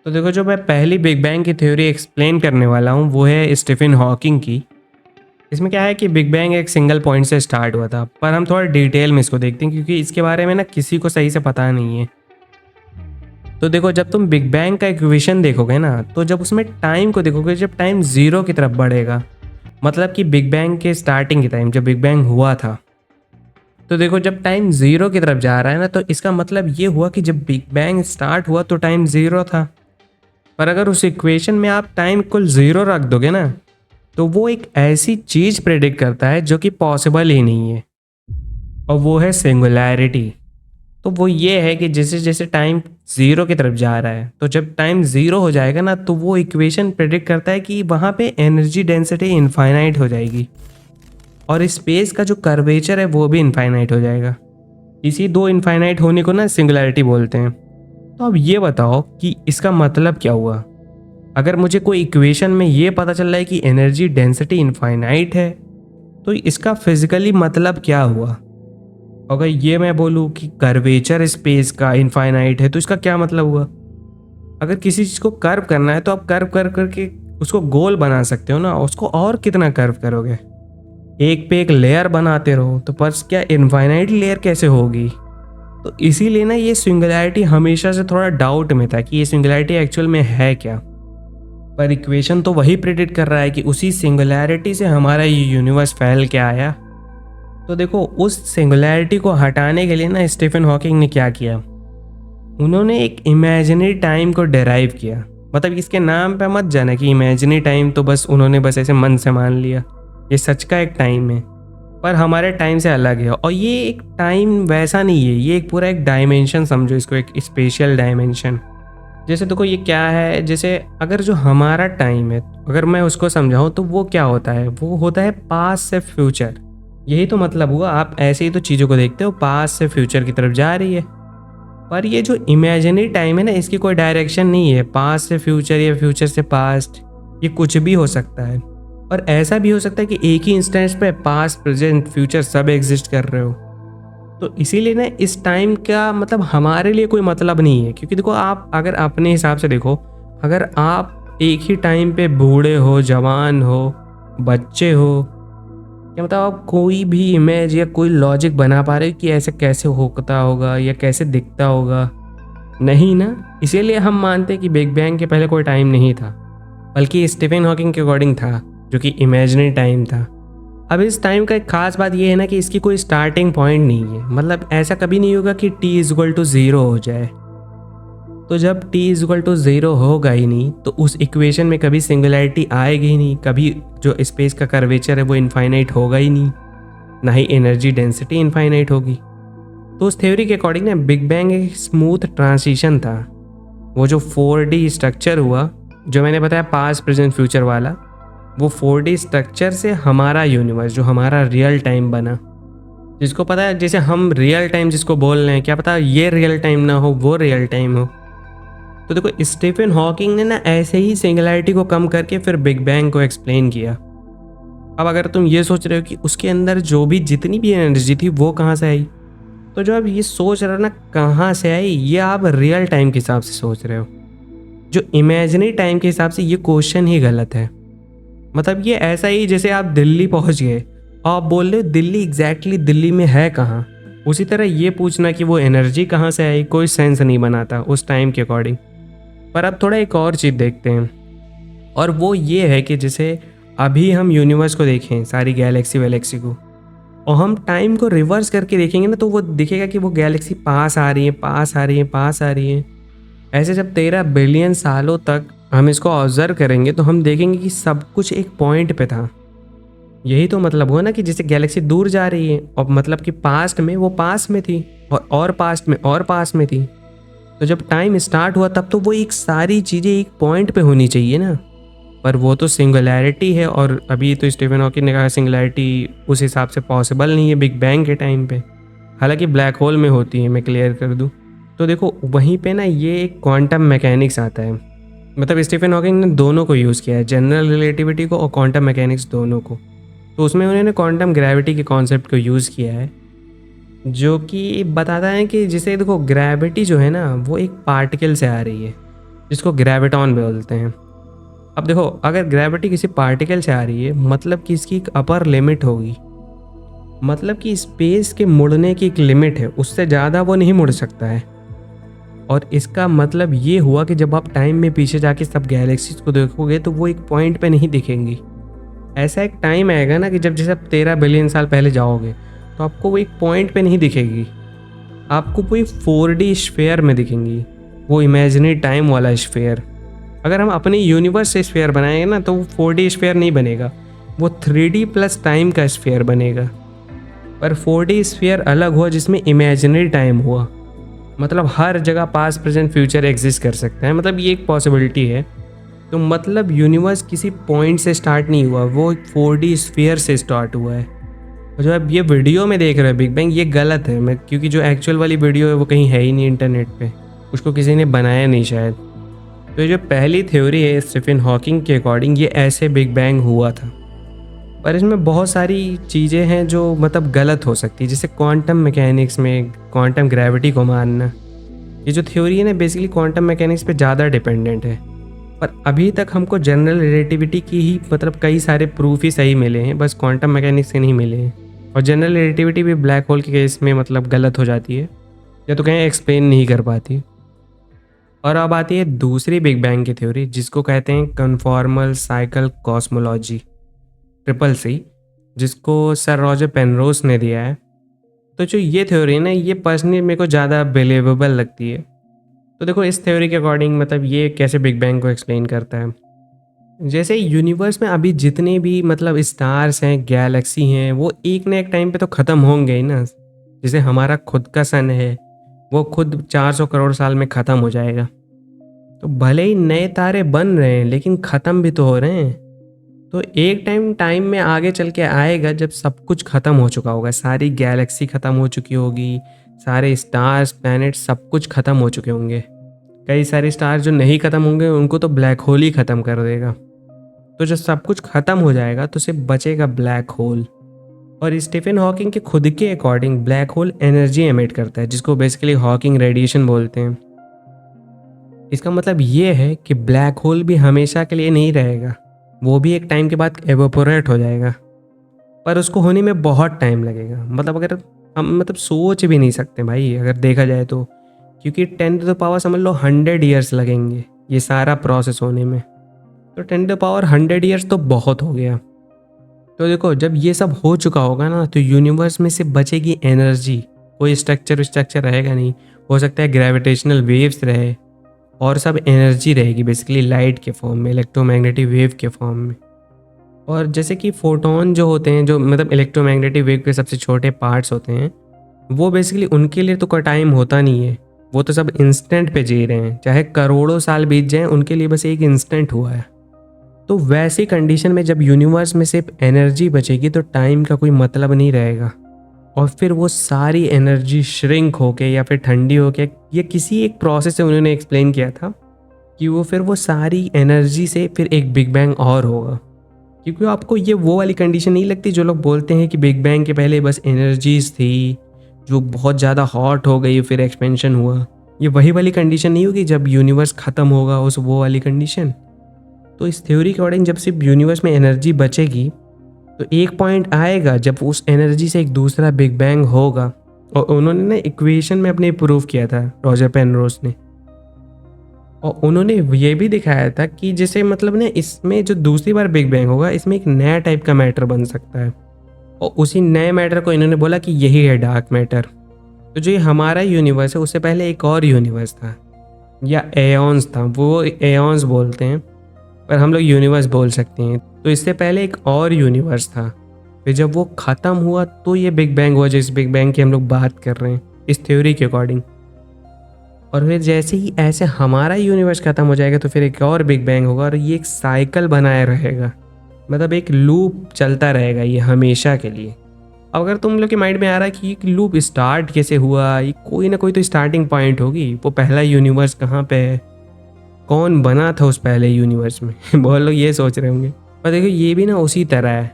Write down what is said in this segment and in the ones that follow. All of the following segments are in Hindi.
तो देखो, जो मैं पहली बिग बैंग की थ्योरी एक्सप्लेन करने वाला हूँ वो है स्टीफन हॉकिंग की। इसमें क्या है कि बिग बैंग एक सिंगल पॉइंट से स्टार्ट हुआ था, पर हम थोड़ा डिटेल में इसको देखते हैं क्योंकि इसके बारे में ना किसी को सही से पता नहीं है। तो देखो, जब तुम बिग बैंग का इक्वेशन देखोगे ना, तो जब उसमें टाइम को देखोगे, जब टाइम ज़ीरो की तरफ बढ़ेगा, मतलब कि बिग बैंग के स्टार्टिंग के टाइम जब बिग बैंग हुआ था, तो देखो जब टाइम ज़ीरो की तरफ जा रहा है ना, तो इसका मतलब ये हुआ कि जब बिग बैंग स्टार्ट हुआ तो टाइम ज़ीरो था। पर अगर उस इक्वेशन में आप टाइम इक्वल ज़ीरो रख दोगे ना, तो वो एक ऐसी चीज़ प्रेडिक्ट करता है जो कि पॉसिबल ही नहीं है, और वो है सिंगुलैरिटी। तो वो ये है कि जैसे जैसे टाइम ज़ीरो की तरफ जा रहा है, तो जब टाइम ज़ीरो हो जाएगा ना, तो वो इक्वेशन प्रेडिक्ट करता है कि वहाँ पे एनर्जी डेंसिटी इनफाइनाइट हो जाएगी, और स्पेस का जो कर्वेचर है वो भी इनफाइनाइट हो जाएगा। इसी दो इनफाइनाइट होने को ना सिंगुलैरिटी बोलते हैं। तो अब ये बताओ कि इसका मतलब क्या हुआ। अगर मुझे कोई इक्वेशन में ये पता चल रहा है कि एनर्जी डेंसिटी इनफाइनाइट है, तो इसका फिजिकली मतलब क्या हुआ। अगर ये मैं बोलूँ कि कर्वेचर स्पेस का इनफाइनाइट है, तो इसका क्या मतलब हुआ। अगर किसी चीज़ को कर्व करना है तो आप कर्व कर करके उसको गोल बना सकते हो ना, उसको और कितना कर्व करोगे। एक पे एक लेयर बनाते रहो, तो पर क्या इनफाइनाइट लेयर कैसे होगी। तो इसीलिए ना ये सिंगुलैरिटी हमेशा से थोड़ा डाउट में था कि ये सिंगुलैरिटी एक्चुअल में है क्या। पर इक्वेशन तो वही प्रेडिक्ट कर रहा है कि उसी सिंगुलैरिटी से हमारा ये यूनिवर्स फैल के आया। तो देखो, उस सिंगुलैरिटी को हटाने के लिए ना स्टीफन हॉकिंग ने क्या किया, उन्होंने एक इमेजिनरी टाइम को डेराइव किया। मतलब इसके नाम पे मत जाना कि इमेजिनरी टाइम, तो बस उन्होंने बस ऐसे मन से मान लिया। ये सच का एक टाइम है, पर हमारे टाइम से अलग है। और ये एक टाइम वैसा नहीं है, ये एक पूरा एक डायमेंशन समझो इसको, एक स्पेशल डायमेंशन। जैसे देखो ये क्या है, जैसे अगर जो हमारा टाइम है, अगर मैं उसको समझाऊं तो वो क्या होता है, वो होता है पास से फ्यूचर। यही तो मतलब हुआ, आप ऐसे ही तो चीज़ों को देखते हो, पास से फ्यूचर की तरफ जा रही है। पर ये जो इमेजिनरी टाइम है ना, इसकी कोई डायरेक्शन नहीं है, पास से फ्यूचर या फ्यूचर से पास्ट, ये कुछ भी हो सकता है। और ऐसा भी हो सकता है कि एक ही इंस्टेंस पे पास्ट प्रेजेंट फ्यूचर सब एग्जिस्ट कर रहे हो। तो इसीलिए ना इस टाइम का मतलब हमारे लिए कोई मतलब नहीं है, क्योंकि देखो आप अगर अपने हिसाब से देखो, अगर आप एक ही टाइम पे बूढ़े हो, जवान हो, बच्चे हो, या मतलब आप कोई भी इमेज या कोई लॉजिक बना पा रहे हो कि ऐसे कैसे होता होगा या कैसे दिखता होगा, नहीं ना। इसीलिए हम मानते हैं कि बिग बैंग के पहले कोई टाइम नहीं था, बल्कि स्टीफन हॉकिंग के अकॉर्डिंग था, जो कि इमेजिनरी टाइम था। अब इस टाइम का एक खास बात यह है ना कि इसकी कोई स्टार्टिंग पॉइंट नहीं है। मतलब ऐसा कभी नहीं होगा कि t इक्वल टू ज़ीरो हो जाए। तो जब t इक्वल टू ज़ीरो होगा ही नहीं, तो उस इक्वेशन में कभी सिंगुलैरिटी आएगी ही नहीं, कभी जो स्पेस का कर्वेचर है वो इनफाइनाइट होगा ही नहीं, ना ही एनर्जी डेंसिटी इनफाइनाइट होगी। तो उस थ्योरी के अकॉर्डिंग ना बिग बैंग एक स्मूथ ट्रांजिशन था। वो जो 4D स्ट्रक्चर हुआ, जो मैंने बताया पास्ट प्रेजेंट फ्यूचर वाला, वो 4D स्ट्रक्चर से हमारा यूनिवर्स, जो हमारा रियल टाइम बना, जिसको पता है जैसे हम रियल टाइम जिसको बोल रहे हैं, क्या पता ये रियल टाइम ना हो, वो रियल टाइम हो। तो देखो स्टीफन हॉकिंग ने ना ऐसे ही सिंगुलैरिटी को कम करके फिर बिग बैंग को एक्सप्लेन किया। अब अगर तुम ये सोच रहे हो कि उसके अंदर जो भी जितनी भी एनर्जी थी वो कहाँ से आई, तो जो आप ये सोच रहे हो ना कहाँ से आई, ये आप रियल टाइम के हिसाब से सोच रहे हो। जो इमेजिनरी टाइम के हिसाब से ये क्वेश्चन ही गलत है। मतलब ये ऐसा ही जैसे आप दिल्ली पहुंच गए और आप बोल रहे हो दिल्ली एग्जैक्टली दिल्ली में है कहाँ, उसी तरह ये पूछना कि वो एनर्जी कहाँ से आई कोई सेंस नहीं बनाता उस टाइम के अकॉर्डिंग। पर अब थोड़ा एक और चीज़ देखते हैं, और वो ये है कि जैसे अभी हम यूनिवर्स को देखें, सारी गैलेक्सी वैलेक्सी को, और हम टाइम को रिवर्स करके देखेंगे ना, तो वो दिखेगा कि वो गैलेक्सी पास आ रही है, पास आ रही है, पास आ रही है। ऐसे जब 13 बिलियन सालों तक हम इसको ऑब्जर्व करेंगे तो हम देखेंगे कि सब कुछ एक पॉइंट पे था। यही तो मतलब हुआ ना कि जैसे गैलेक्सी दूर जा रही है, और मतलब कि पास्ट में वो पास में थी, और पास्ट में और पास में थी। तो जब टाइम स्टार्ट हुआ तब तो वो एक सारी चीज़ें एक पॉइंट पे होनी चाहिए ना। पर वो तो सिंगुलैरिटी है, और अभी तो स्टीफन हॉकिंग ने कहा सिंगुलैरिटी उस हिसाब से पॉसिबल नहीं है बिग बैंग के टाइम पे। हालांकि ब्लैक होल में होती है, मैं क्लियर कर दूँ। तो देखो वहीं पे ना ये एक क्वांटम मैकेनिक्स आता है। मतलब स्टीफन हॉकिंग ने दोनों को यूज़ किया है, जनरल रिलेटिविटी को और क्वांटम मैकेनिक्स दोनों को। तो उसमें उन्होंने क्वांटम ग्रेविटी के कॉन्सेप्ट को यूज़ किया है, जो कि बताता है कि जिसे देखो ग्रेविटी जो है ना वो एक पार्टिकल से आ रही है, जिसको ग्रेविटॉन बोलते हैं। अब देखो, अगर ग्रेविटी किसी पार्टिकल से आ रही है मतलब कि इसकी एक अपर लिमिट होगी, मतलब कि स्पेस के मुड़ने की एक लिमिट है, उससे ज़्यादा वो नहीं मुड़ सकता है। और इसका मतलब ये हुआ कि जब आप टाइम में पीछे जाके सब गैलेक्सीज को देखोगे तो वो एक पॉइंट पे नहीं दिखेंगी। ऐसा एक टाइम आएगा ना कि जब जैसे आप 13 बिलियन साल पहले जाओगे तो आपको वो एक पॉइंट पे नहीं दिखेगी, आपको वो 4D स्फेयर में दिखेंगी, वो इमेजिनरी टाइम वाला स्फेयर। अगर हम अपने यूनिवर्स से स्फेयर बनाएंगे ना तो वो 4D स्फेयर नहीं बनेगा, वो 3D प्लस टाइम का स्फेयर बनेगा। पर 4D स्फीयर अलग हुआ जिसमें इमेजिनरी टाइम हुआ, मतलब हर जगह पास्ट प्रेजेंट फ्यूचर एग्जिस्ट कर सकता है, मतलब ये एक पॉसिबिलिटी है। तो मतलब यूनिवर्स किसी पॉइंट से स्टार्ट नहीं हुआ, वो एक 4D स्फीयर से स्टार्ट हुआ है। और जो आप ये वीडियो में देख रहे हो बिग बैंग, ये गलत है, मैं क्योंकि जो एक्चुअल वाली वीडियो है वो कहीं है ही नहीं इंटरनेट पे, उसको किसी ने बनाया नहीं शायद। तो ये जो पहली थ्योरी है स्टीफन हॉकिंग के अकॉर्डिंग, ये ऐसे बिग बैंग हुआ था। पर इसमें बहुत सारी चीज़ें हैं जो मतलब गलत हो सकती है, जैसे क्वांटम मैकेनिक्स में क्वांटम ग्रेविटी को मानना। ये जो थ्योरी है ना बेसिकली क्वांटम मैकेनिक्स पे ज़्यादा डिपेंडेंट है। पर अभी तक हमको जनरल रिलेटिविटी की ही मतलब कई सारे प्रूफ ही सही मिले हैं, बस क्वांटम मैकेनिक्स के नहीं मिले हैं। और जनरल रिलेटिविटी भी ब्लैक होल के केस में मतलब गलत हो जाती है, या तो कहीं एक्सप्लेन नहीं कर पाती। और अब आती है दूसरी बिग बैंग की थ्योरी, जिसको कहते हैं कन्फॉर्मल साइकिल कॉस्मोलॉजी, CCC, जिसको सर रॉजर पेनरोज ने दिया है। तो जो ये थ्योरी है ना, ये पर्सनली मेरे को ज़्यादा बिलीवेबल लगती है। तो देखो, इस थ्योरी के अकॉर्डिंग मतलब ये कैसे बिग बैंग को एक्सप्लेन करता है। जैसे यूनिवर्स में अभी जितने भी मतलब स्टार्स हैं, गैलेक्सी हैं, वो एक ना एक टाइम पे तो ख़त्म होंगे ही ना। जैसे हमारा खुद का सन है, वो खुद 400 करोड़ साल में ख़त्म हो जाएगा। तो भले ही नए तारे बन रहे हैं लेकिन ख़त्म भी तो हो रहे हैं। तो एक टाइम में आगे चल के आएगा जब सब कुछ ख़त्म हो चुका होगा, सारी गैलेक्सी ख़त्म हो चुकी होगी, सारे स्टार्स प्लैनेट सब कुछ ख़त्म हो चुके होंगे। कई सारे स्टार जो नहीं ख़त्म होंगे उनको तो ब्लैक होल ही ख़त्म कर देगा। तो जब सब कुछ ख़त्म हो जाएगा तो सिर्फ बचेगा ब्लैक होल। और स्टीफन हॉकिंग के खुद के according black hole energy emit करता है, जिसको बेसिकली हॉकिंग रेडिएशन बोलते हैं। इसका मतलब ये है कि ब्लैक होल भी हमेशा के लिए नहीं रहेगा, वो भी एक टाइम के बाद एवोपोरेट हो जाएगा। पर उसको होने में बहुत टाइम लगेगा, मतलब अगर हम मतलब सोच भी नहीं सकते भाई अगर देखा जाए तो, क्योंकि 10⁻⁻ समझ लो 100 ईयर्स लगेंगे ये सारा प्रोसेस होने में। तो 10⁻100 ईयर्स तो बहुत हो गया। तो देखो, जब ये सब हो चुका होगा ना तो यूनिवर्स में से बचेगी एनर्जी, कोई स्ट्रक्चर रहेगा नहीं। हो सकता है ग्रेविटेशनल वेव्स रहे, और सब एनर्जी रहेगी बेसिकली लाइट के फॉर्म में, इलेक्ट्रोमैग्नेटिक वेव के फॉर्म में। और जैसे कि फोटोन जो होते हैं, जो मतलब इलेक्ट्रोमैग्नेटिक वेव के सबसे छोटे पार्ट्स होते हैं, वो बेसिकली उनके लिए तो कोई टाइम होता नहीं है, वो तो सब इंस्टेंट पे जी रहे हैं, चाहे करोड़ों साल बीत जाएं उनके लिए बस एक इंस्टेंट हुआ है। तो वैसी कंडीशन में जब यूनिवर्स में सिर्फ एनर्जी बचेगी तो टाइम का कोई मतलब नहीं रहेगा। और फिर वो सारी एनर्जी श्रिंक होके या फिर ठंडी होके, ये किसी एक प्रोसेस से उन्होंने एक्सप्लेन किया था कि वो फिर वो सारी एनर्जी से फिर एक बिग बैंग और होगा। क्योंकि आपको ये वो वाली कंडीशन नहीं लगती जो लोग बोलते हैं कि बिग बैंग के पहले बस एनर्जीज थी जो बहुत ज़्यादा हॉट हो गई फिर एक्सपेंशन हुआ। ये वही वाली कंडीशन नहीं होगी जब यूनिवर्स ख़त्म होगा, उस वो वाली कंडीशन। तो इस थ्योरी के अकॉर्डिंग जब सिर्फ यूनिवर्स में एनर्जी बचेगी तो एक पॉइंट आएगा जब उस एनर्जी से एक दूसरा बिग बैंग होगा। और उन्होंने ना इक्वेशन में अपने प्रूव किया था रॉजर पेनरोज ने। और उन्होंने ये भी दिखाया था कि जैसे मतलब ना इसमें जो दूसरी बार बिग बैंग होगा इसमें एक नया टाइप का मैटर बन सकता है। और उसी नए मैटर को इन्होंने बोला कि यही है डार्क मैटर। तो जो ये हमारा यूनिवर्स है उससे पहले एक और यूनिवर्स था या एयॉन्स था, वो एयॉन्स बोलते हैं पर हम लोग यूनिवर्स बोल सकते हैं। तो इससे पहले एक और यूनिवर्स था, फिर जब वो ख़त्म हुआ तो ये बिग बैंग हुआ जिस बिग बैंग की हम लोग बात कर रहे हैं इस थ्योरी के अकॉर्डिंग। और फिर जैसे ही ऐसे हमारा यूनिवर्स ख़त्म हो जाएगा तो फिर एक और बिग बैंग होगा और ये एक साइकिल बनाए रहेगा, मतलब एक लूप चलता रहेगा ये हमेशा के लिए। अब अगर तुम लोग के माइंड में आ रहा है कि ये लूप स्टार्ट कैसे हुआ, ये कोई ना कोई तो स्टार्टिंग पॉइंट होगी, वो पहला यूनिवर्स कहाँ पे है, कौन बना था उस पहले यूनिवर्स में बहुत लोग ये सोच रहे होंगे। पर देखो, ये भी ना उसी तरह है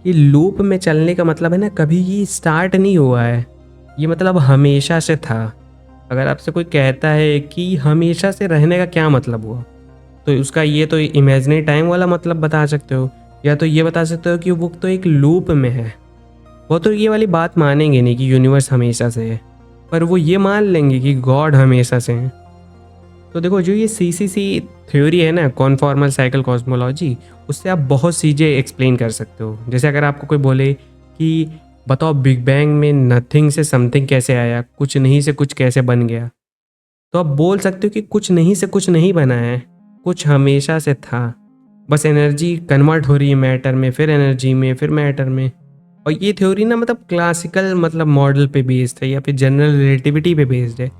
कि लूप में चलने का मतलब है ना कभी ये स्टार्ट नहीं हुआ है, ये मतलब हमेशा से था। अगर आपसे कोई कहता है कि हमेशा से रहने का क्या मतलब हुआ, तो उसका ये तो इमेजिनरी टाइम वाला मतलब बता सकते हो, या तो ये बता सकते हो कि वो तो एक लूप में है। वो तो ये वाली बात मानेंगे नहीं कि यूनिवर्स हमेशा से है, पर वो ये मान लेंगे कि गॉड हमेशा से है। तो देखो, जो ये सीसीसी थ्योरी है ना, कॉन्फॉर्मल साइकिल कॉस्मोलॉजी, उससे आप बहुत चीज़ें एक्सप्लेन कर सकते हो। जैसे अगर आपको कोई बोले कि बताओ बिग बैंग में नथिंग से समथिंग कैसे आया, कुछ नहीं से कुछ कैसे बन गया, तो आप बोल सकते हो कि कुछ नहीं से कुछ नहीं बना है, कुछ हमेशा से था। बस एनर्जी कन्वर्ट हो रही है मैटर में, फिर एनर्जी में, फिर मैटर में। और ये थ्योरी ना मतलब क्लासिकल मतलब मॉडल पे बेस्ड है, या फिर जनरल रिलेटिविटी पे बेस्ड है।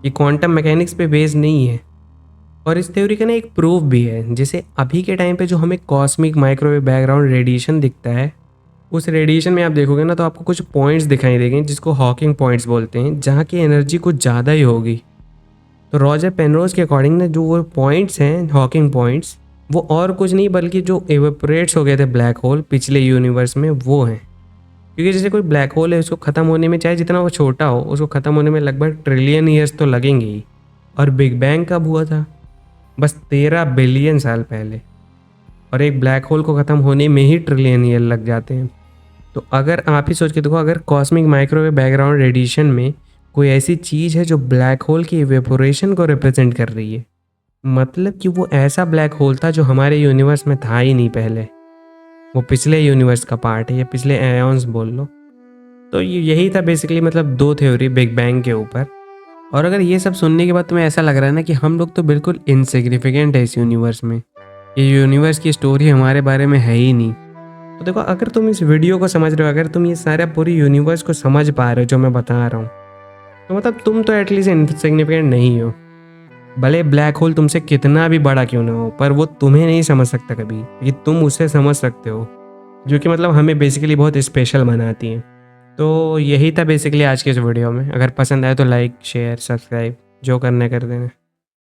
ये क्वांटम मैकेनिक्स पे बेस्ड नहीं है। और इस थ्योरी का ना एक प्रूफ भी है। जैसे अभी के टाइम पे जो हमें कॉस्मिक माइक्रोवेव बैकग्राउंड रेडिएशन दिखता है, उस रेडिएशन में आप देखोगे ना तो आपको कुछ पॉइंट्स दिखाई देंगे जिसको हॉकिंग पॉइंट्स बोलते हैं, जहाँ की एनर्जी कुछ ज़्यादा ही होगी। तो रॉजर पेनरोज के अकॉर्डिंग ना जो वो पॉइंट्स हैं, हॉकिंग पॉइंट्स, वो और कुछ नहीं बल्कि जो एवेपोरेट्स हो गए थे ब्लैक होल पिछले यूनिवर्स में, वो हैं। क्योंकि जैसे कोई ब्लैक होल है, उसको ख़त्म होने में चाहे जितना वो छोटा हो, उसको ख़त्म होने में लगभग ट्रिलियन ईयर्स तो लगेंगे ही। और बिग बैंग कब हुआ था? बस 13 बिलियन साल पहले। और एक ब्लैक होल को ख़त्म होने में ही ट्रिलियन ईयर लग जाते हैं। तो अगर आप ही सोच के देखो, अगर कॉस्मिक माइक्रोवेव बैकग्राउंड रेडिएशन में कोई ऐसी चीज़ है जो ब्लैक होल की इवेपोरेशन को रिप्रेजेंट कर रही है, मतलब कि वो ऐसा ब्लैक होल था जो हमारे यूनिवर्स में था ही नहीं पहले। वो पिछले यूनिवर्स का पार्ट है, या पिछले एयॉन्स बोल लो। तो यही था बेसिकली, मतलब दो थ्योरी बिग बैंग के ऊपर। और अगर ये सब सुनने के बाद तुम्हें ऐसा लग रहा है ना कि हम लोग तो बिल्कुल इनसिग्निफिकेंट है इस यूनिवर्स में, ये यूनिवर्स की स्टोरी हमारे बारे में है ही नहीं, तो देखो, अगर तुम इस वीडियो को समझ रहे हो, अगर तुम ये सारा पूरी यूनिवर्स को समझ पा रहे हो जो मैं बता रहा हूँ, तो मतलब तुम तो एटलीस्ट इनसिग्निफिकेंट नहीं हो। भले ब्लैक होल तुमसे कितना भी बड़ा क्यों ना हो, पर वो तुम्हें नहीं समझ सकता कभी, ये तुम उसे समझ सकते हो, जो कि मतलब हमें बेसिकली बहुत स्पेशल बनाती है। तो यही था बेसिकली आज के इस वीडियो में। अगर पसंद आए तो लाइक, शेयर, सब्सक्राइब जो करना है कर देना।